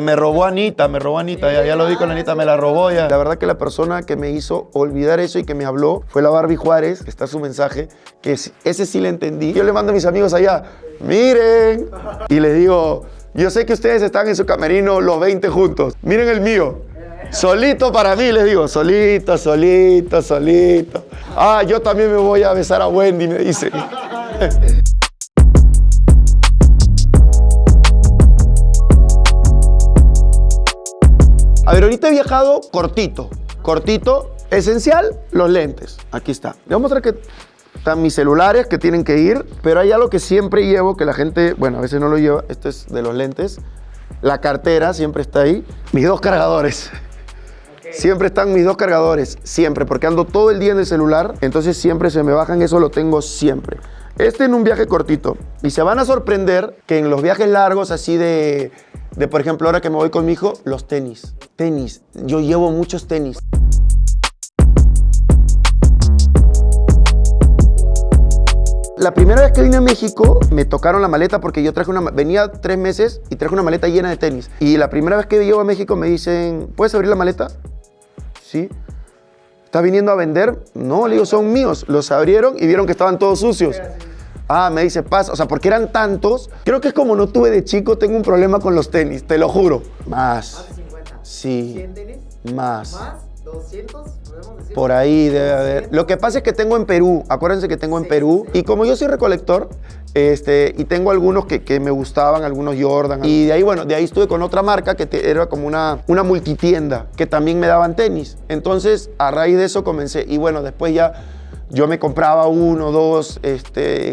Me robó Anita, ya lo di con Anita, me la robó ya. La verdad que la persona que me hizo olvidar eso y que me habló fue la Barbie Juárez, que está su mensaje, que ese sí le entendí. Yo le mando a mis amigos allá, miren, y les digo, yo sé que ustedes están en su camerino los 20 juntos, miren el mío. Solito para mí, les digo, solito. Ah, yo también me voy a besar a Wendy, me dice. A ver, ahorita he viajado cortito. Esencial, los lentes. Aquí está. Les voy a mostrar que están mis celulares que tienen que ir, pero hay algo que siempre llevo, que la gente, bueno, a veces no lo lleva. Esto es de los lentes. La cartera siempre está ahí. Mis 2 cargadores. Siempre están mis 2 cargadores, siempre, porque ando todo el día en el celular, entonces siempre se me bajan, eso lo tengo siempre. Este en un viaje cortito. Y se van a sorprender que en los viajes largos, así de por ejemplo, ahora que me voy con mi hijo, los tenis. Yo llevo muchos tenis. La primera vez que vine a México, me tocaron la maleta porque yo venía 3 meses y traje una maleta llena de tenis. Y la primera vez que llego a México me dicen, ¿puedes abrir la maleta? Sí. ¿Estás viniendo a vender? No, le digo, son míos. Los abrieron y vieron que estaban todos sucios. Ah, me dice, pasa. O sea, porque eran tantos. Creo que es como no tuve de chico, tengo un problema con los tenis, te lo juro. Más. ¿Más de 50? Sí. ¿100 tenis? Más. ¿Más? ¿200? ¿Podemos decir? Por ahí debe haber. Lo que pasa es que tengo en Perú, acuérdense que tengo en Perú. Y como yo soy recolector, y tengo algunos que me gustaban, algunos Jordan. Y de ahí, bueno, de ahí estuve con otra marca que era como una multitienda, que también me daban tenis. Entonces, a raíz de eso comencé. Y bueno, después ya yo me compraba 1, 2,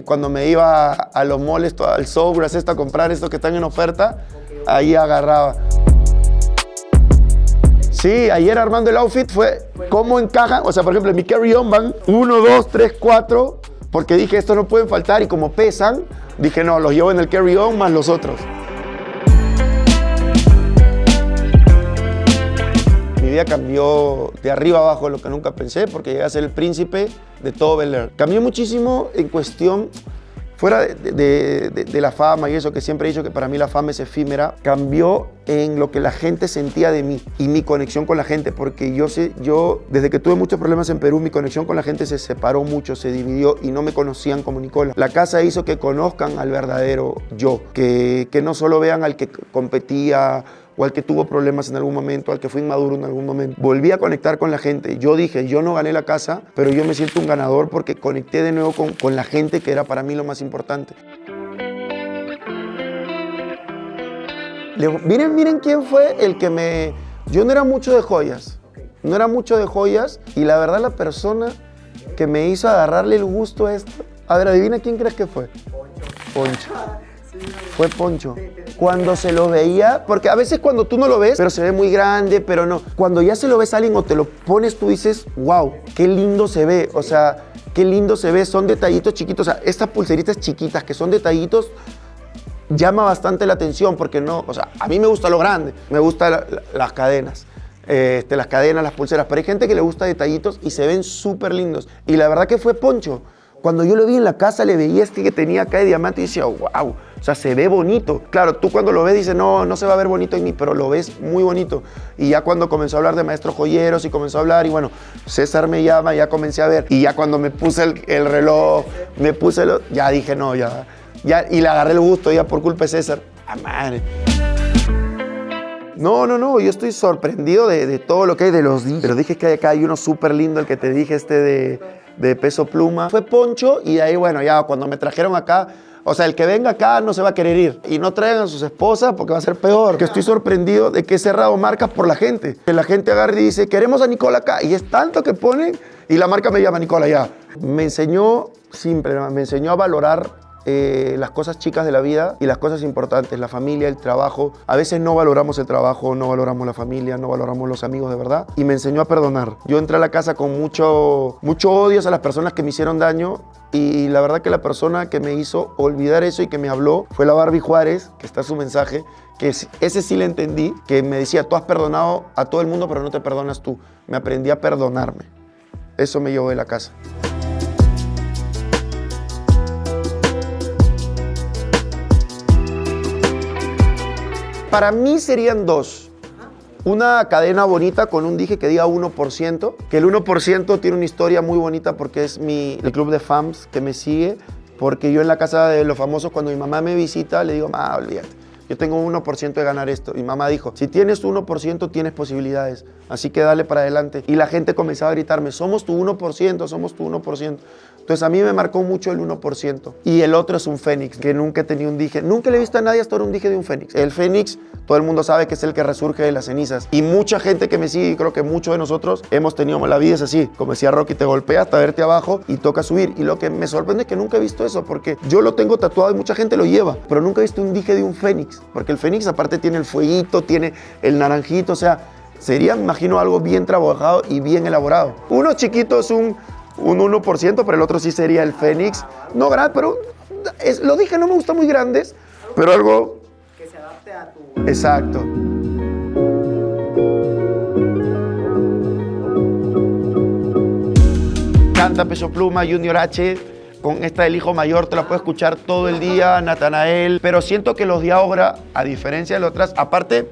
cuando me iba a los malls, al Soberas, a comprar estos que están en oferta, ahí agarraba. Sí, ayer armando el outfit fue cómo encajan, o sea, por ejemplo, en mi carry-on van 1, 2, 3, 4, porque dije, estos no pueden faltar y como pesan, dije, no, los llevo en el carry-on más los otros. Mi vida cambió de arriba abajo, lo que nunca pensé, porque llegué a ser el príncipe de todo Bel Air. Cambió muchísimo en cuestión, fuera de la fama y eso, que siempre he dicho que para mí la fama es efímera, cambió en lo que la gente sentía de mí y mi conexión con la gente, porque yo desde que tuve muchos problemas en Perú, mi conexión con la gente se separó mucho, se dividió y no me conocían como Nicola. La casa hizo que conozcan al verdadero yo, que no solo vean al que competía o al que tuvo problemas en algún momento, al que fue inmaduro en algún momento. Volví a conectar con la gente. Yo dije, yo no gané la casa, pero yo me siento un ganador porque conecté de nuevo con la gente, que era para mí lo más importante. Miren quién fue el que me... Yo no era mucho de joyas. No era mucho de joyas y la verdad la persona que me hizo agarrarle el gusto a esto... A ver, adivina quién crees que fue. Poncho. Fue Poncho. Cuando se lo veía, porque a veces cuando tú no lo ves, pero se ve muy grande, pero no. Cuando ya se lo ves a alguien o te lo pones, tú dices, wow, qué lindo se ve. O sea, qué lindo se ve. Son detallitos chiquitos. O sea, estas pulseritas chiquitas que son detallitos, llama bastante la atención porque no, o sea, a mí me gusta lo grande. Me gustan las cadenas. Las cadenas, las pulseras. Pero hay gente que le gusta detallitos y se ven súper lindos. Y la verdad que fue Poncho. Cuando yo lo vi en la casa, le veía que tenía acá de diamante y decía, wow, o sea, se ve bonito. Claro, tú cuando lo ves dices, no se va a ver bonito en mí, pero lo ves muy bonito. Y ya cuando comenzó a hablar de maestros joyeros y comenzó a hablar, y bueno, César me llama, ya comencé a ver. Y ya cuando me puse el reloj, ya dije, no, ya, y le agarré el gusto ya por culpa de César. ¡Ah, madre! No, yo estoy sorprendido de todo lo que hay de los días. Pero dije que acá hay uno súper lindo, el que te dije, de Peso Pluma. Fue Poncho y de ahí, bueno, ya cuando me trajeron acá, o sea, el que venga acá no se va a querer ir. Y no traigan a sus esposas porque va a ser peor. Que estoy sorprendido de que he cerrado marcas por la gente. Que la gente agarre y dice, queremos a Nicola acá. Y es tanto que ponen y la marca me llama Nicola ya. Me enseñó a valorar las cosas chicas de la vida y las cosas importantes, la familia, el trabajo. A veces no valoramos el trabajo, no valoramos la familia, no valoramos los amigos de verdad. Y me enseñó a perdonar. Yo entré a la casa con mucho odio a las personas que me hicieron daño y la verdad que la persona que me hizo olvidar eso y que me habló fue la Barbie Juárez, que está su mensaje, que ese sí le entendí, que me decía, tú has perdonado a todo el mundo pero no te perdonas tú. Me aprendí a perdonarme. Eso me llevó de la casa. Para mí serían dos. Una cadena bonita con un dije que diga 1%, que el 1% tiene una historia muy bonita porque es el club de fans que me sigue, porque yo en la casa de los famosos cuando mi mamá me visita le digo, ma, olvídate, yo tengo 1% de ganar esto. Y mamá dijo, si tienes tu 1% tienes posibilidades, así que dale para adelante. Y la gente comenzaba a gritarme, somos tu 1%, somos tu 1%. Entonces a mí me marcó mucho el 1%. Y el otro es un fénix, que nunca he tenido un dije. Nunca le he visto a nadie hasta ahora un dije de un fénix. El fénix, todo el mundo sabe que es el que resurge de las cenizas. Y mucha gente que me sigue, y creo que muchos de nosotros hemos tenido, la vida es así. Como decía Rocky, te golpea hasta verte abajo y toca subir. Y lo que me sorprende es que nunca he visto eso, porque yo lo tengo tatuado y mucha gente lo lleva. Pero nunca he visto un dije de un fénix. Porque el fénix aparte tiene el fueguito, tiene el naranjito, o sea, sería, me imagino, algo bien trabajado y bien elaborado. Uno chiquito es un 1%, pero el otro sí sería el fénix. No grande, pero lo dije, no me gusta muy grandes, pero algo que se adapte a tu... Exacto. Canta Peso Pluma, Junior H, con esta del hijo mayor, te la puedo escuchar todo el día, Natanael, pero siento que los de ahora, a diferencia de los otras, aparte,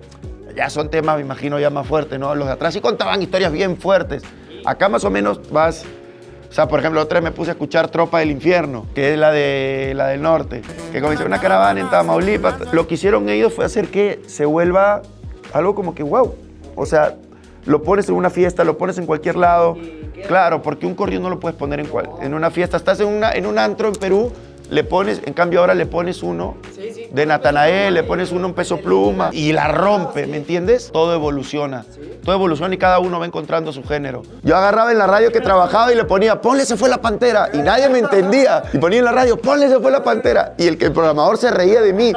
ya son temas, me imagino, ya más fuertes, ¿no? Los de atrás sí contaban historias bien fuertes. Acá más o menos vas... O sea, por ejemplo, otra vez me puse a escuchar Tropa del Infierno, que es la del norte, que comenzó una caravana en Tamaulipas. Lo que hicieron ellos fue hacer que se vuelva algo como que wow. O sea, lo pones en una fiesta, lo pones en cualquier lado. Claro, porque un corrido no lo puedes poner en una fiesta. Estás en un antro en Perú, le pones, en cambio ahora le pones uno de Natanael, le pones uno en Peso Pluma y la rompe, ¿me entiendes? Todo evoluciona. Todo evoluciona y cada uno va encontrando su género. Yo agarraba en la radio que trabajaba y le ponía, ponle Se Fue la Pantera, y nadie me entendía. Y ponía en la radio, ponle Se Fue la Pantera. Y el programador se reía de mí.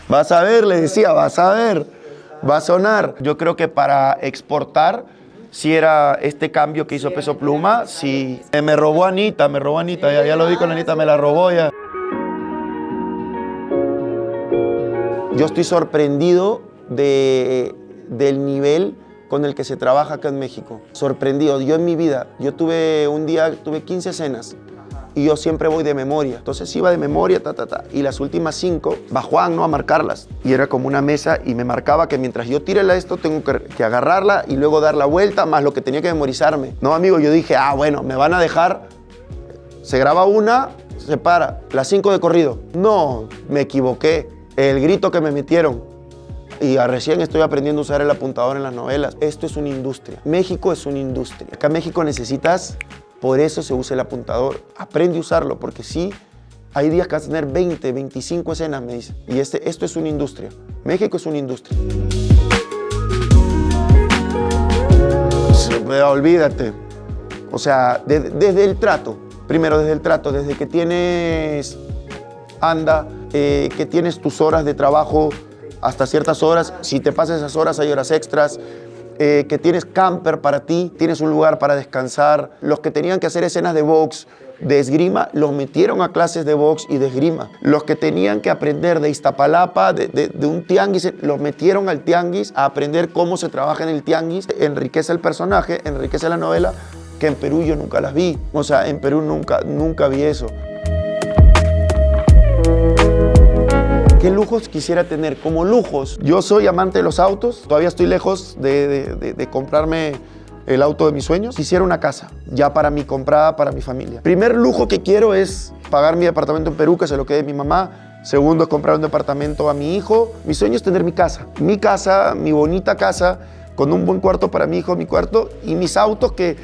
Vas a ver, le decía, vas a ver, va a sonar. Yo creo que para exportar, si era este cambio que hizo Peso Pluma, si me robó Anita, ya lo di con Anita, me la robó ya. Yo estoy sorprendido del nivel con el que se trabaja acá en México. Sorprendido. Yo en mi vida, un día tuve 15 escenas y yo siempre voy de memoria. Entonces iba de memoria, y las últimas 5 va Juan, ¿no? A marcarlas. Y era como una mesa y me marcaba que mientras yo tire esto, tengo que agarrarla y luego dar la vuelta, más lo que tenía que memorizarme. No, amigo, yo dije, bueno, me van a dejar, se graba una, se para, las 5 de corrido. No, me equivoqué. El grito que me metieron. Y recién estoy aprendiendo a usar el apuntador en las novelas. Esto es una industria. México es una industria. Acá en México necesitas, por eso se usa el apuntador. Aprende a usarlo, porque sí, hay días que vas a tener 20, 25 escenas, me dicen. Y esto es una industria. México es una industria. Olvídate. O sea, desde el trato. Primero, desde el trato. Desde que tienes que tienes tus horas de trabajo hasta ciertas horas, si te pasas esas horas hay horas extras, que tienes camper para ti, tienes un lugar para descansar. Los que tenían que hacer escenas de box, de esgrima, los metieron a clases de box y de esgrima. Los que tenían que aprender de Iztapalapa, de un tianguis, los metieron al tianguis a aprender cómo se trabaja en el tianguis. Enriquece el personaje, enriquece la novela, que en Perú yo nunca las vi. O sea, en Perú nunca vi eso. ¿Qué lujos quisiera tener? Como lujos, yo soy amante de los autos, todavía estoy lejos de comprarme el auto de mis sueños. Quisiera una casa, ya para mí, comprada para mi familia. Primer lujo que quiero es pagar mi departamento en Perú, que se lo quede mi mamá. Segundo es comprar un departamento a mi hijo. Mi sueño es tener mi casa, mi bonita casa, con un buen cuarto para mi hijo, mi cuarto, y mis autos que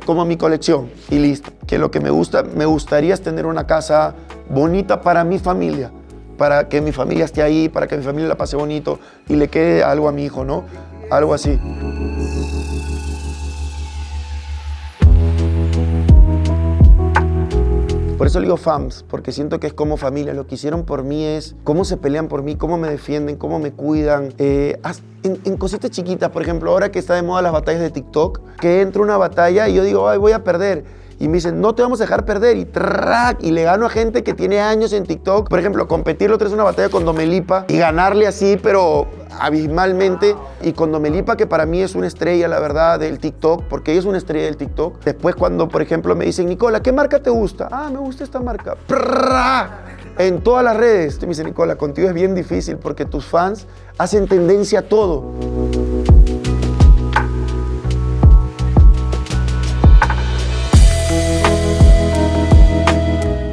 como mi colección, y listo. Que lo que me gustaría es tener una casa bonita para mi familia, para que mi familia esté ahí, para que mi familia la pase bonito y le quede algo a mi hijo, ¿no? Algo así. Por eso le digo fans, porque siento que es como familia. Lo que hicieron por mí es cómo se pelean por mí, cómo me defienden, cómo me cuidan. En cositas chiquitas, por ejemplo, ahora que está de moda las batallas de TikTok, que entro a una batalla y yo digo, ay, voy a perder. y me dicen, no te vamos a dejar perder, y le gano a gente que tiene años en TikTok. Por ejemplo, competir, lo otra es una batalla con Domelipa y ganarle así, pero abismalmente. Y con Domelipa, que para mí es una estrella, la verdad, del TikTok, porque ella es una estrella del TikTok. Después cuando, por ejemplo, me dicen, Nicola, ¿qué marca te gusta? Ah, me gusta esta marca. En todas las redes. Me dice, Nicola, contigo es bien difícil porque tus fans hacen tendencia a todo.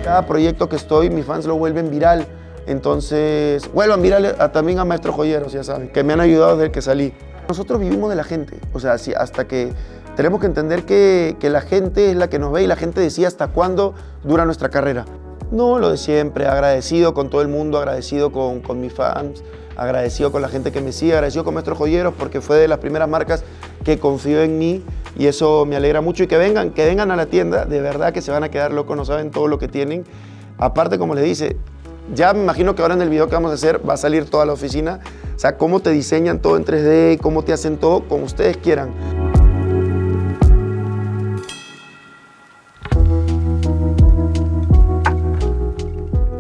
Cada proyecto que estoy, mis fans lo vuelven viral. Entonces, vuelvan viral también a Maestros Joyeros, ya saben, que me han ayudado desde que salí. Nosotros vivimos de la gente, o sea, hasta que tenemos que entender que la gente es la que nos ve y la gente decide hasta cuándo dura nuestra carrera. No, lo de siempre, agradecido con todo el mundo, agradecido con mis fans, agradecido con la gente que me sigue, agradecido con Maestros Joyeros porque fue de las primeras marcas que confió en mí y eso me alegra mucho. Y que vengan a la tienda, de verdad que se van a quedar locos, no saben todo lo que tienen. Aparte, como les dice, ya me imagino que ahora en el video que vamos a hacer va a salir toda la oficina, o sea, cómo te diseñan todo en 3D, cómo te hacen todo como ustedes quieran.